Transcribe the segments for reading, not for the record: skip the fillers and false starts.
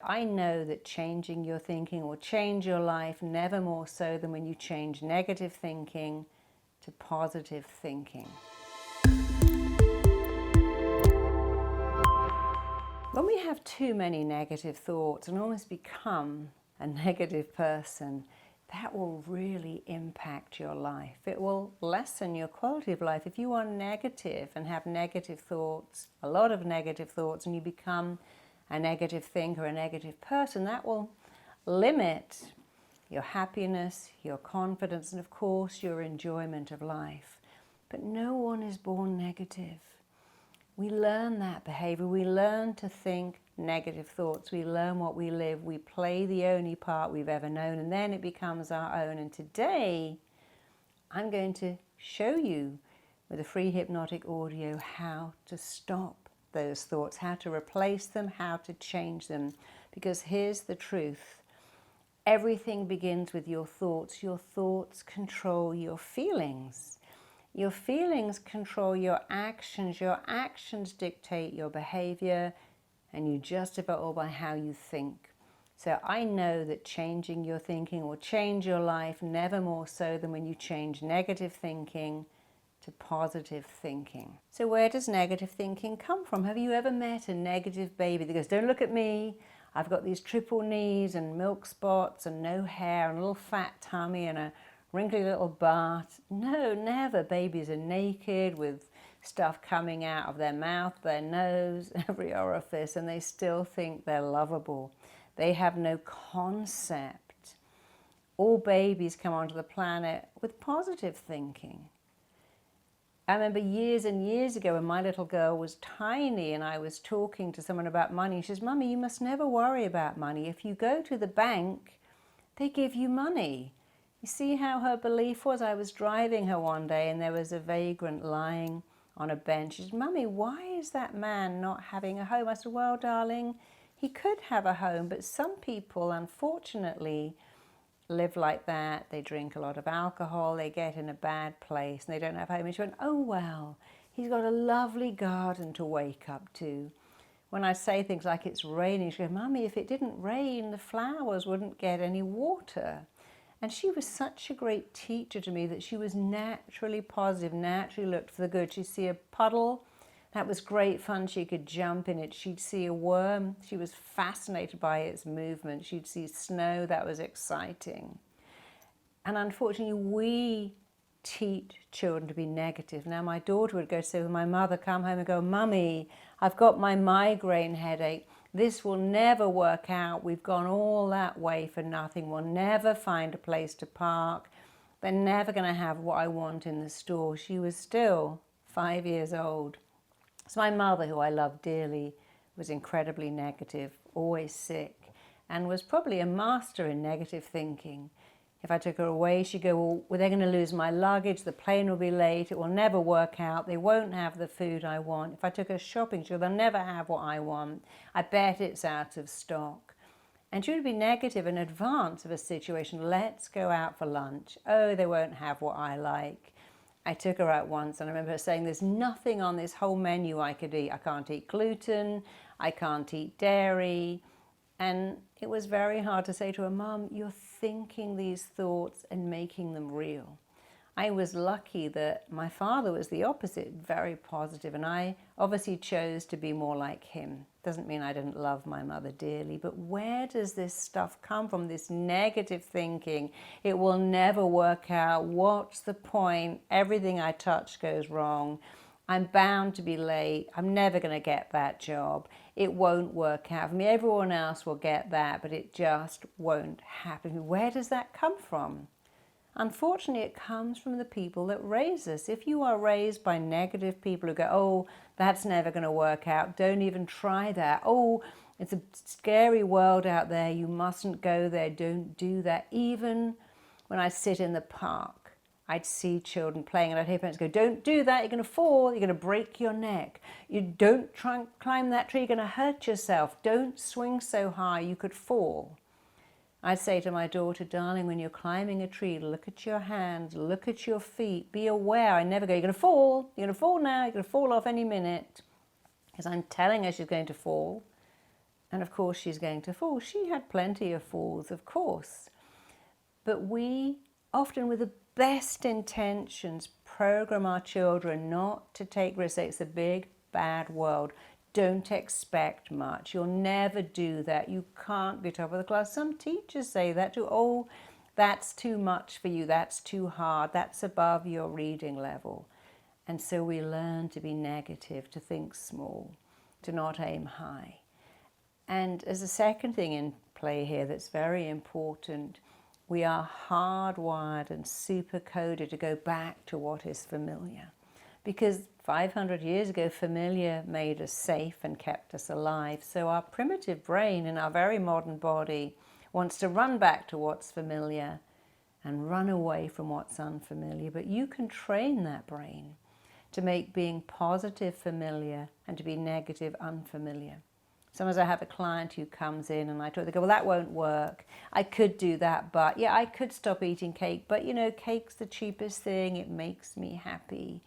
I know that changing your thinking will change your life, never more so than when you change negative thinking to positive thinking. When we have too many negative thoughts and almost become a negative person, that will really impact your life. It will lessen your quality of life. If you are negative and have negative thoughts, a lot of negative thoughts, and you become a negative thinker, a negative person, that will limit your happiness, your confidence, and of course your enjoyment of life. But no one is born negative. We learn that behavior. We learn to think negative thoughts. We learn what we live. We play the only part we've ever known, and then it becomes our own. And today, I'm going to show you with a free hypnotic audio how to stop those thoughts, how to replace them, how to change them. Because here's the truth. Everything begins with your thoughts. Your thoughts control your feelings. Your feelings control your actions dictate your behavior, and you justify it all by how you think. So I know that changing your thinking will change your life, never more so than when you change negative thinking to positive thinking. So where does negative thinking come from? Have you ever met a negative baby that goes, don't look at me, I've got these triple knees and milk spots and no hair and a little fat tummy and a wrinkly little butt? No, never. Babies are naked with stuff coming out of their mouth, their nose, every orifice, and they still think they're lovable. They have no concept. All babies come onto the planet with positive thinking. I remember years and years ago when my little girl was tiny and I was talking to someone about money. She says, Mummy, you must never worry about money. If you go to the bank, they give you money. You see how her belief was? I was driving her one day and there was a vagrant lying on a bench. She said, Mummy, why is that man not having a home? I said, well, darling, he could have a home, but some people, unfortunately, live like that. They drink a lot of alcohol, they get in a bad place, and they don't have a home. And she went, oh, well, he's got a lovely garden to wake up to. When I say things like it's raining, she goes, Mummy, if it didn't rain, the flowers wouldn't get any water. And she was such a great teacher to me that she was naturally positive, naturally looked for the good. She'd see a puddle, that was great fun. She could jump in it. She'd see a worm. She was fascinated by its movement. She'd see snow. That was exciting. And unfortunately, we teach children to be negative. Now, my daughter would go say with my mother, come home and go, Mummy, I've got my migraine headache. This will never work out. We've gone all that way for nothing. We'll never find a place to park. They're never going to have what I want in the store. She was still 5 years old. So my mother, who I love dearly, was incredibly negative, always sick, and was probably a master in negative thinking. If I took her away, she'd go, well, they're going to lose my luggage, the plane will be late, it will never work out, they won't have the food I want. If I took her shopping, she'd go, they'll never have what I want, I bet it's out of stock. And she would be negative in advance of a situation. Let's go out for lunch. Oh, they won't have what I like. I took her out once and I remember her saying, there's nothing on this whole menu I could eat. I can't eat gluten, I can't eat dairy. And it was very hard to say to her, Mum, you're thinking these thoughts and making them real. I was lucky that my father was the opposite, very positive, and I obviously chose to be more like him. Doesn't mean I didn't love my mother dearly, but where does this stuff come from, this negative thinking? It will never work out. What's the point? Everything I touch goes wrong. I'm bound to be late. I'm never going to get that job. It won't work out for me. Everyone else will get that, but it just won't happen. Where does that come from? Unfortunately, it comes from the people that raise us. If you are raised by negative people who go, oh, that's never going to work out, don't even try that. Oh, it's a scary world out there, you mustn't go there, don't do that. Even when I sit in the park, I'd see children playing and I'd hear parents go, don't do that, you're going to fall, you're going to break your neck. You don't try and climb that tree, you're going to hurt yourself. Don't swing so high, you could fall. I'd say to my daughter, darling, when you're climbing a tree, look at your hands, look at your feet, be aware. I never go, you're going to fall now, you're going to fall off any minute. Because I'm telling her she's going to fall. And of course she's going to fall. She had plenty of falls, of course. But we, often with the best intentions, program our children not to take risks. It's a big, bad world. Don't expect much. You'll never do that. You can't be top of the class. Some teachers say that too. Oh, that's too much for you. That's too hard. That's above your reading level. And so we learn to be negative, to think small, to not aim high. And as a second thing in play here that's very important, we are hardwired and super coded to go back to what is familiar. Because 500 years ago, familiar made us safe and kept us alive. So our primitive brain in our very modern body wants to run back to what's familiar and run away from what's unfamiliar. But you can train that brain to make being positive familiar and to be negative unfamiliar. Sometimes I have a client who comes in and I talk, they go, well, that won't work. I could do that, but yeah, I could stop eating cake. But you know, cake's the cheapest thing. It makes me happy.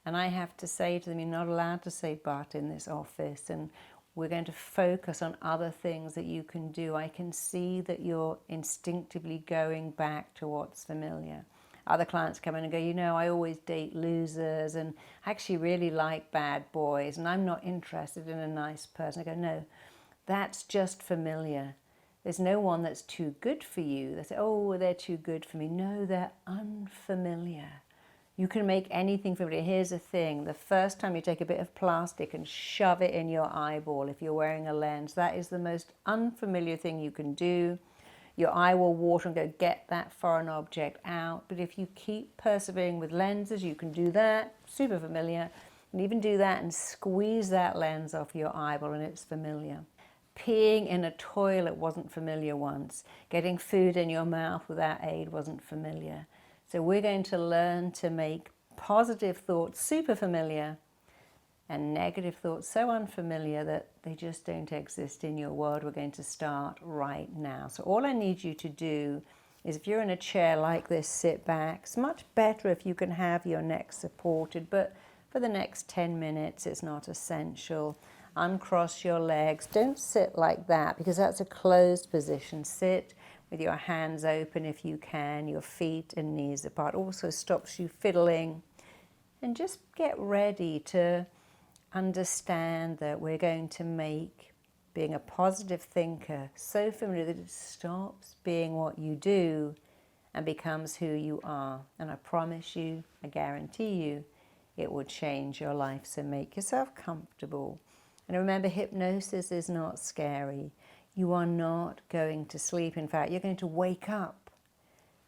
And I have to say to them, you're not allowed to say but in this office. And we're going to focus on other things that you can do. I can see that you're instinctively going back to what's familiar. Other clients come in and go, you know, I always date losers and I actually really like bad boys and I'm not interested in a nice person. I go, no, that's just familiar. There's no one that's too good for you. They say, oh, they're too good for me. No, they're unfamiliar. You can make anything familiar. Here's the thing. The first time you take a bit of plastic and shove it in your eyeball, if you're wearing a lens, that is the most unfamiliar thing you can do. Your eye will water and go, get that foreign object out. But if you keep persevering with lenses, you can do that, super familiar. And even do that and squeeze that lens off your eyeball and it's familiar. Peeing in a toilet wasn't familiar once. Getting food in your mouth without aid wasn't familiar. So we're going to learn to make positive thoughts super familiar and negative thoughts so unfamiliar that they just don't exist in your world. We're going to start right now. So all I need you to do is, if you're in a chair like this, sit back. It's much better if you can have your neck supported, but for the next 10 minutes it's not essential. Uncross your legs. Don't sit like that because that's a closed position. Sit with your hands open if you can, your feet and knees apart. Also stops you fiddling. And just get ready to understand that we're going to make being a positive thinker so familiar that it stops being what you do and becomes who you are. And I promise you, I guarantee you, it will change your life. So make yourself comfortable. And remember, hypnosis is not scary. You are not going to sleep. In fact, you're going to wake up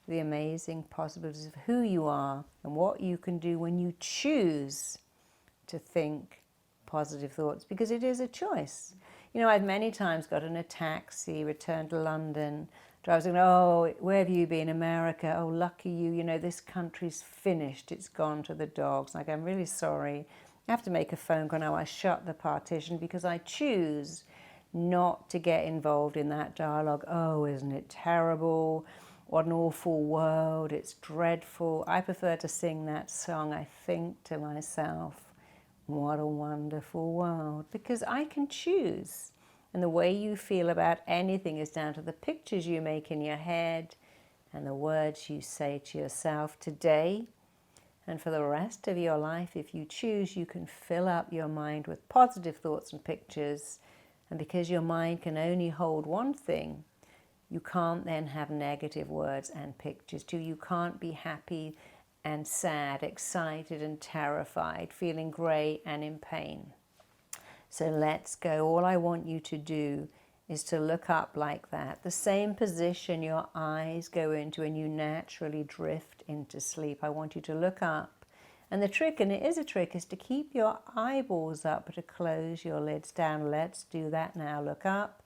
to the amazing possibilities of who you are and what you can do when you choose to think positive thoughts, because it is a choice. You know, I've many times got in a taxi, returned to London, drivers going, oh, where have you been? America. Oh, lucky you, you know, this country's finished. It's gone to the dogs. Like, I'm really sorry. I have to make a phone call now. I shut the partition because I choose not to get involved in that dialogue. Oh, isn't it terrible? What an awful world. It's dreadful. I prefer to sing that song. I think to myself, what a wonderful world, because I can choose. And the way you feel about anything is down to the pictures you make in your head and the words you say to yourself today. And for the rest of your life, if you choose, you can fill up your mind with positive thoughts and pictures. And because your mind can only hold one thing, you can't then have negative words and pictures too. You can't be happy and sad, excited and terrified, feeling grey and in pain. So let's go. All I want you to do is to look up like that, the same position your eyes go into when you naturally drift into sleep. I want you to look up. And the trick, and it is a trick, is to keep your eyeballs up but to close your lids down. Let's do that now. Look up.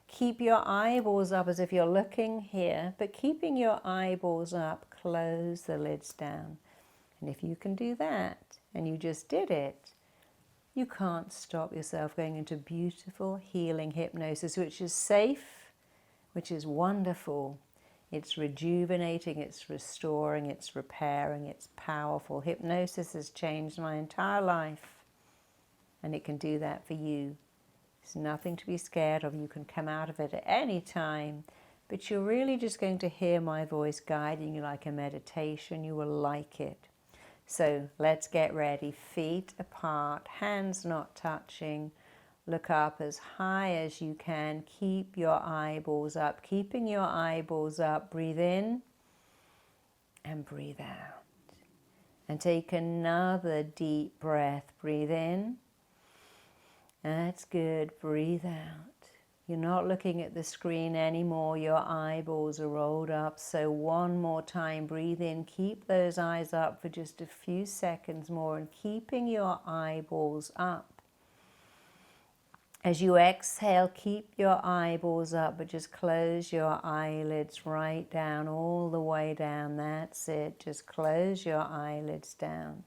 Keep your eyeballs up as if you're looking here, but keeping your eyeballs up, close the lids down. And if you can do that, and you just did it, you can't stop yourself going into beautiful healing hypnosis, which is safe, which is wonderful. It's rejuvenating, it's restoring, it's repairing, it's powerful. Hypnosis has changed my entire life, and it can do that for you. There's nothing to be scared of. You can come out of it at any time, but you're really just going to hear my voice guiding you like a meditation. You will like it. So let's get ready. Feet apart, hands not touching. Look up as high as you can. Keep your eyeballs up. Keeping your eyeballs up. Breathe in and breathe out. And take another deep breath. Breathe in. That's good. Breathe out. You're not looking at the screen anymore. Your eyeballs are rolled up. So one more time. Breathe in. Keep those eyes up for just a few seconds more. And keeping your eyeballs up. As you exhale, keep your eyeballs up, but just close your eyelids right down, all the way down. That's it. Just close your eyelids down.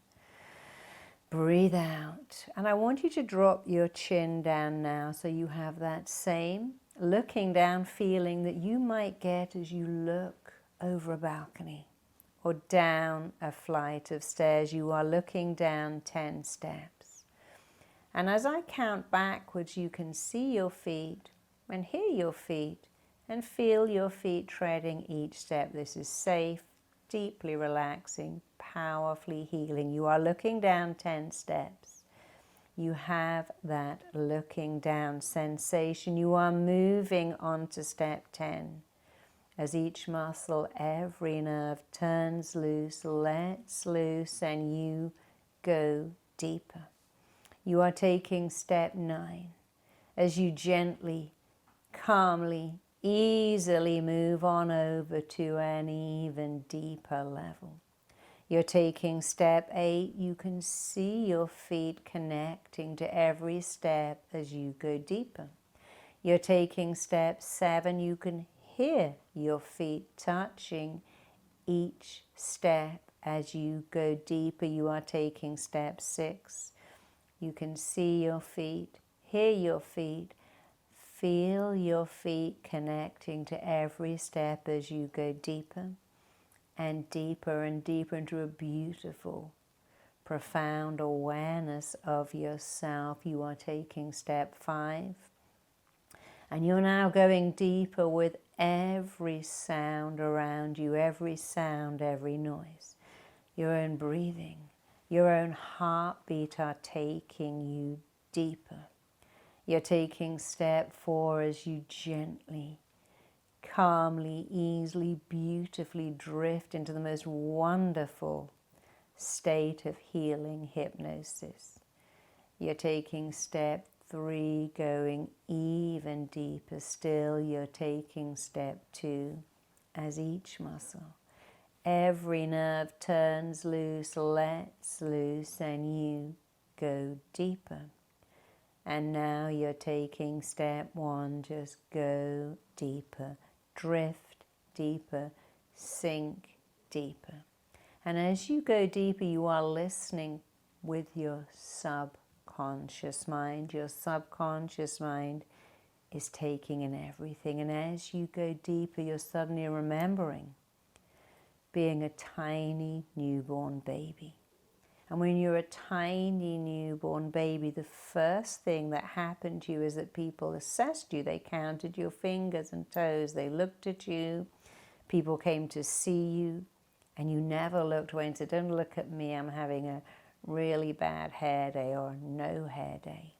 Breathe out. And I want you to drop your chin down now so you have that same looking down feeling that you might get as you look over a balcony or down a flight of stairs. You are looking down 10 steps. And as I count backwards, you can see your feet and hear your feet and feel your feet treading each step. This is safe, deeply relaxing, powerfully healing. You are looking down 10 steps. You have that looking down sensation. You are moving on to step 10. As each muscle, every nerve turns loose, lets loose, and you go deeper. You are taking step 9 as you gently, calmly, easily move on over to an even deeper level. You're taking step 8. You can see your feet connecting to every step as you go deeper. You're taking step 7. You can hear your feet touching each step as you go deeper. You are taking step 6. You can see your feet, hear your feet, feel your feet connecting to every step as you go deeper and deeper and deeper into a beautiful, profound awareness of yourself. You are taking step 5. And you're now going deeper with every sound around you, every sound, every noise, your own breathing. Your own heartbeat are taking you deeper. You're taking step 4 as you gently, calmly, easily, beautifully drift into the most wonderful state of healing hypnosis. You're taking step 3, going even deeper still. You're taking step 2 as each muscle, every nerve turns loose, lets loose, and you go deeper. And now you're taking step 1, just go deeper, drift deeper, sink deeper. And as you go deeper, you are listening with your subconscious mind. Your subconscious mind is taking in everything. And as you go deeper, you're suddenly remembering being a tiny newborn baby. And when you're a tiny newborn baby, the first thing that happened to you is that people assessed you. They counted your fingers and toes. They looked at you. People came to see you. And you never looked away and said, don't look at me, I'm having a really bad hair day or no hair day.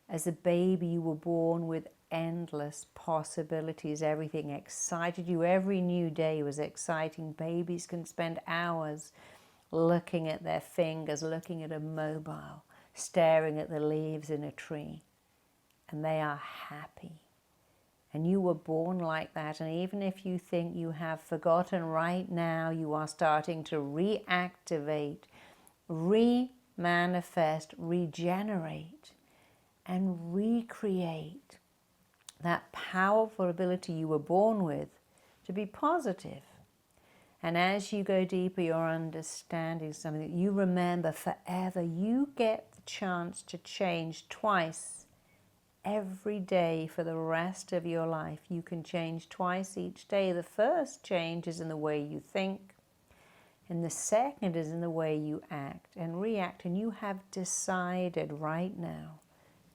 As a baby, you were born with endless possibilities. Everything excited you. Every new day was exciting. Babies can spend hours looking at their fingers, looking at a mobile, staring at the leaves in a tree, and they are happy. And you were born like that, and even if you think you have forgotten, right now you are starting to reactivate, re-manifest, regenerate, and recreate that powerful ability you were born with to be positive. And as you go deeper, you're understanding something that you remember forever. You get the chance to change twice every day for the rest of your life. You can change twice each day. The first change is in the way you think, and the second is in the way you act and react. And you have decided right now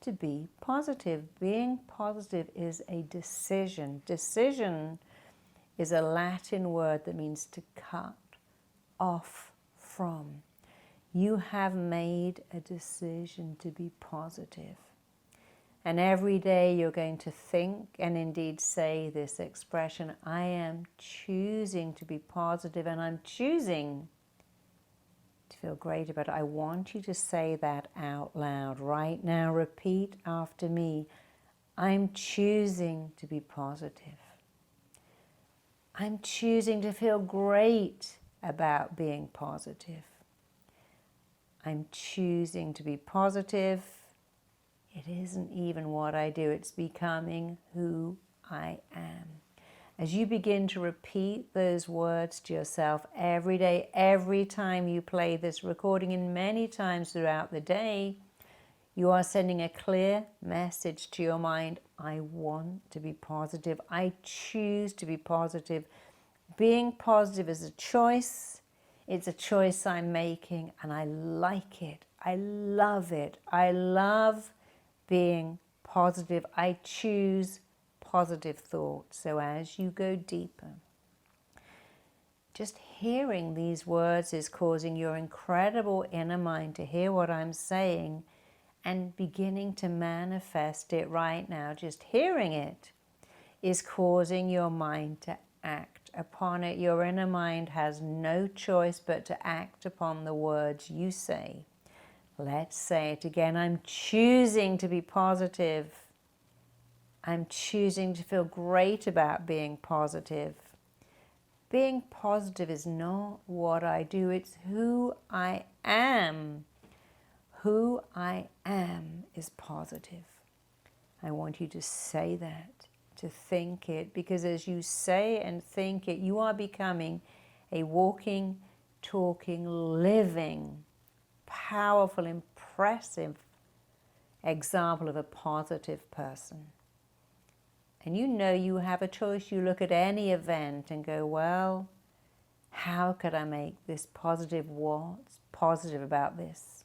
to be positive. Being positive is a decision. Decision is a Latin word that means to cut off from. You have made a decision to be positive. And every day you're going to think and indeed say this expression, I am choosing to be positive and I'm choosing to feel great about it. I want you to say that out loud right now. Repeat after me. I'm choosing to be positive. I'm choosing to feel great about being positive. I'm choosing to be positive. It isn't even what I do, it's becoming who I am. As you begin to repeat those words to yourself every day, every time you play this recording, and many times throughout the day, you are sending a clear message to your mind. I want to be positive. I choose to be positive. Being positive is a choice. It's a choice I'm making, and I like it. I love it. I love being positive. I choose positive thoughts. So as you go deeper, just hearing these words is causing your incredible inner mind to hear what I'm saying and beginning to manifest it right now. Just hearing it is causing your mind to act upon it. Your inner mind has no choice but to act upon the words you say. Let's say it again. I'm choosing to be positive. I'm choosing to feel great about being positive. Being positive is not what I do, it's who I am. Who I am is positive. I want you to say that, to think it, because as you say and think it, you are becoming a walking, talking, living, powerful, impressive example of a positive person. And you know you have a choice. You look at any event and go, well, how could I make this positive? What's positive about this?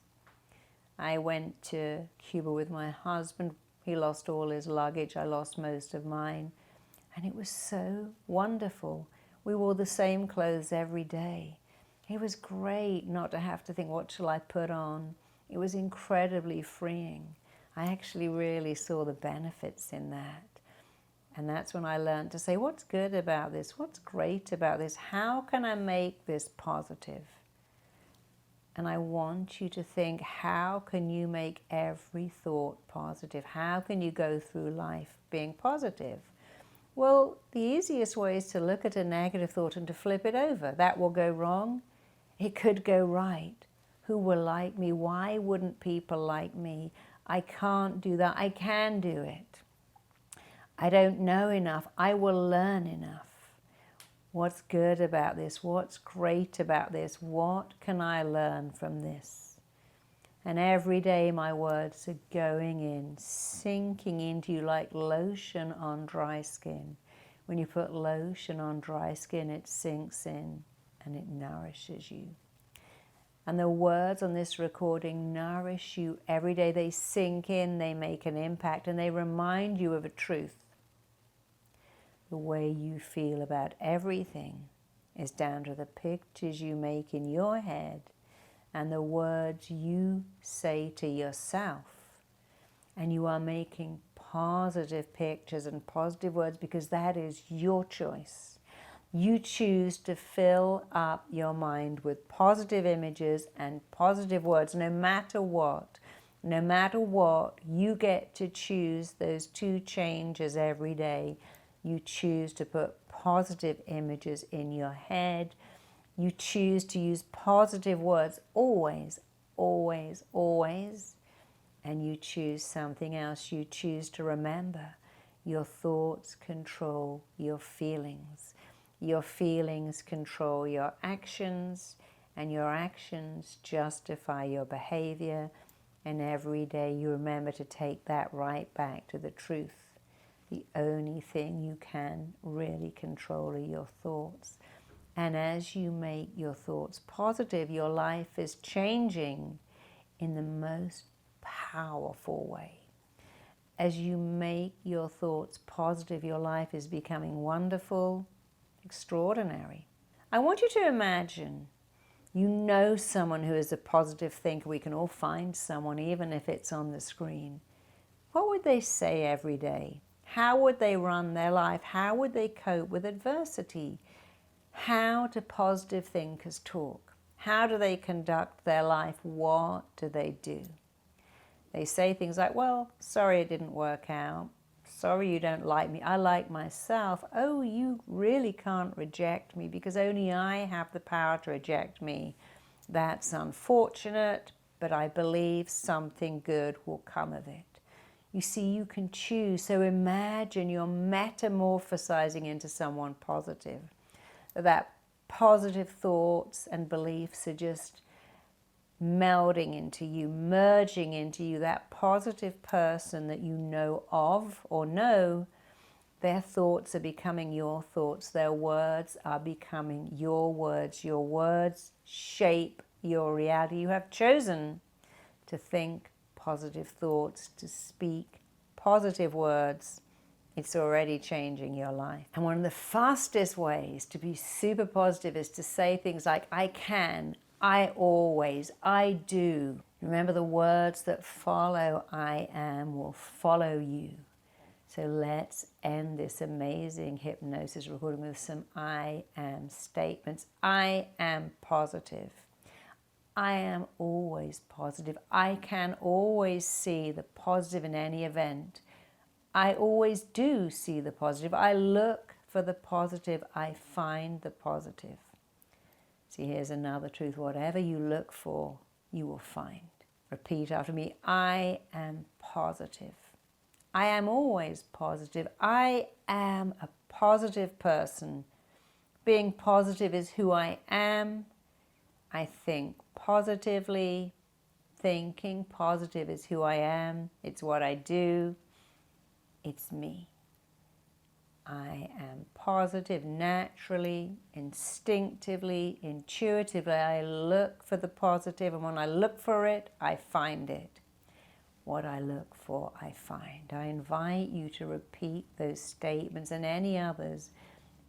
I went to Cuba with my husband. He lost all his luggage. I lost most of mine. And it was so wonderful. We wore the same clothes every day. It was great not to have to think, what shall I put on? It was incredibly freeing. I actually really saw the benefits in that. And that's when I learned to say, what's good about this? What's great about this? How can I make this positive? And I want you to think, how can you make every thought positive? How can you go through life being positive? Well, the easiest way is to look at a negative thought and to flip it over. That will go wrong. It could go right. Who will like me? Why wouldn't people like me? I can't do that. I can do it. I don't know enough. I will learn enough. What's good about this? What's great about this? What can I learn from this? And every day my words are going in, sinking into you like lotion on dry skin. When you put lotion on dry skin, it sinks in and it nourishes you. And the words on this recording nourish you every day. They sink in, they make an impact, and they remind you of a truth. The way you feel about everything is down to the pictures you make in your head and the words you say to yourself. And you are making positive pictures and positive words because that is your choice. You choose to fill up your mind with positive images and positive words, no matter what. No matter what, you get to choose those two changes every day. You choose to put positive images in your head. You choose to use positive words always, always, always. And you choose something else. You choose to remember your thoughts control your feelings. Your feelings control your actions, and your actions justify your behavior. And every day you remember to take that right back to the truth. The only thing you can really control are your thoughts. And as you make your thoughts positive, your life is changing in the most powerful way. as you make your thoughts positive, your life is becoming wonderful, extraordinary. I want you to imagine you know someone who is a positive thinker. We can all find someone, even if it's on the screen. What would they say every day? How would they run their life? How would they cope with adversity? How do positive thinkers talk? How do they conduct their life? What do they do? They say things like, well, sorry it didn't work out. Sorry you don't like me. I like myself. Oh, you really can't reject me because only I have the power to reject me. That's unfortunate, but I believe something good will come of it. You see, you can choose. So imagine you're metamorphosizing into someone positive. That positive thoughts and beliefs are just melding into you, merging into you, that positive person that you know of or know. Their thoughts are becoming your thoughts. Their words are becoming your words. Your words shape your reality. You have chosen to think positive thoughts, to speak positive words. It's already changing your life. And one of the fastest ways to be super positive is to say things like, I can, I always, I do. Remember, the words that follow I am will follow you. So let's end this amazing hypnosis recording with some I am statements. I am positive. I am always positive. I can always see the positive in any event. I always do see the positive. I look for the positive. I find the positive. See, here's another truth. Whatever you look for, you will find. Repeat after me. I am positive. I am always positive. I am a positive person. Being positive is who I am. I think positively. Thinking positive is who I am. It's what I do. It's me. I am positive naturally, instinctively, intuitively. I look for the positive, and when I look for it, I find it. What I look for, I find. I invite you to repeat those statements and any others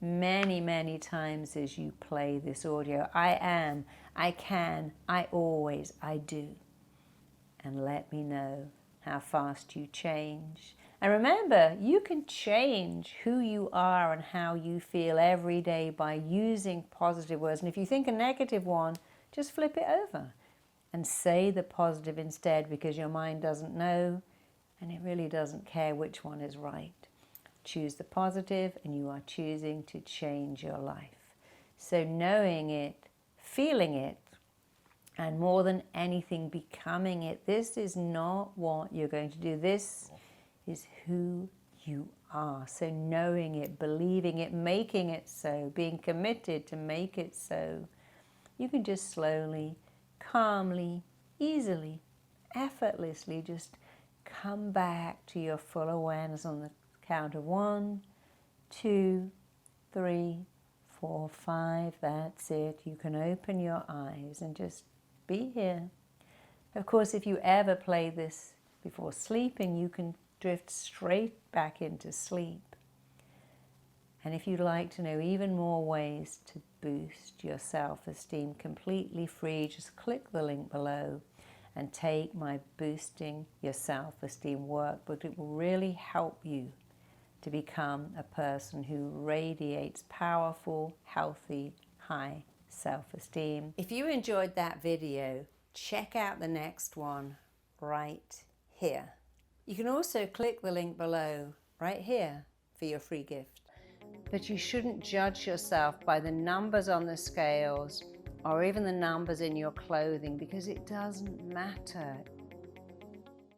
many, many times as you play this audio. I am, I can, I always, I do. And let me know how fast you change. And remember, you can change who you are and how you feel every day by using positive words. And if you think a negative one, just flip it over and say the positive instead, because your mind doesn't know and it really doesn't care which one is right. Choose the positive and you are choosing to change your life. So knowing it, feeling it, and more than anything, becoming it. This is not what you're going to do. This is who you are. So knowing it, believing it, making it so, being committed to make it so, you can just slowly, calmly, easily, effortlessly just come back to your full awareness on the count of 1, 2, 3, 4, 5. That's it. You can open your eyes and just be here. Of course, if you ever play this before sleeping, you can drift straight back into sleep. And if you'd like to know even more ways to boost your self-esteem completely free, just click the link below and take my Boosting Your Self-Esteem workbook. It will really help you to become a person who radiates powerful, healthy, high self-esteem. If you enjoyed that video, check out the next one right here. You can also click the link below right here for your free gift. But you shouldn't judge yourself by the numbers on the scales or even the numbers in your clothing, because it doesn't matter.